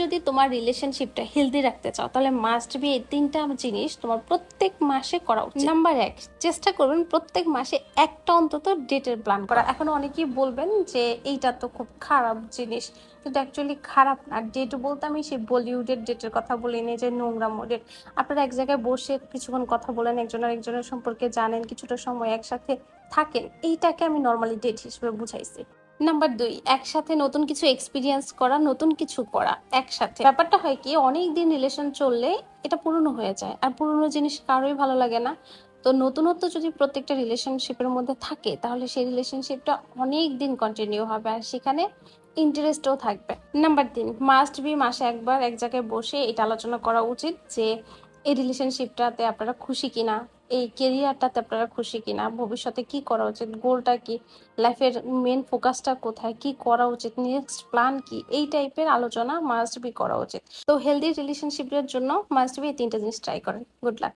যদি তোমার রিলেশনশিপটা হেলদি রাখতে চাও তাহলে মাস্ট বি এই তিনটা জিনিস তোমার প্রত্যেক মাসে করা উচিত। নাম্বার 1, চেষ্টা করুন প্রত্যেক মাসে একটা অন্তত ডেটের প্ল্যান করা। এখন অনেকেই বলবেন যে এইটা তো খুব খারাপ জিনিস, কিন্তু অ্যাকচুয়ালি খারাপ না। ডেট বলতে আমি সেই বলিউডের ডেটের কথা বলিনি যে নোংরা মোডের। আপনারা এক জায়গায় বসে কিছুক্ষণ কথা বলেন, একজন আরেকজনের সম্পর্কে জানেন, কিছুটা সময় একসাথে থাকেন, এইটাকে আমি নর্মালি ডেট হিসেবে বুঝাইছি। নাম্বার 2, একসাথে নতুন কিছু এক্সপিরিয়েন্স করা, নতুন কিছু করা একসাথে। ব্যাপারটা হয় কি, অনেক দিন রিলেশন চললে এটা পুরনো হয়ে যায়, আর পুরনো জিনিস কারোই ভালো লাগে না। তো নতুনত্ব যদি প্রত্যেকটা রিলেশনশিপের মধ্যে থাকে তাহলে সেই রিলেশনশিপটা অনেক দিন কন্টিনিউ হবে, আর সেখানে ইন্টারেস্টও থাকবে। নাম্বার 3, মাস্ট বি মাসে একবার এক জায়গায় বসে এটা আলোচনা করা উচিত যে এই রিলেশনশিপটাতে আপনারা খুশি কিনা, এই কেরিয়ারটাতে আপনারা খুশি কিনা, ভবিষ্যতে কি করা উচিত, গোলটা কি, লাইফের মেন ফোকাসটা কোথায়, কি করা উচিত, নেক্সট প্ল্যান কি, এই টাইপের আলোচনা মাস্ট বি করা উচিত। তো হেলদি রিলেশনশিপের জন্য মাস্ট বি এই তিনটা জিনিস ট্রাই করেন। Good luck.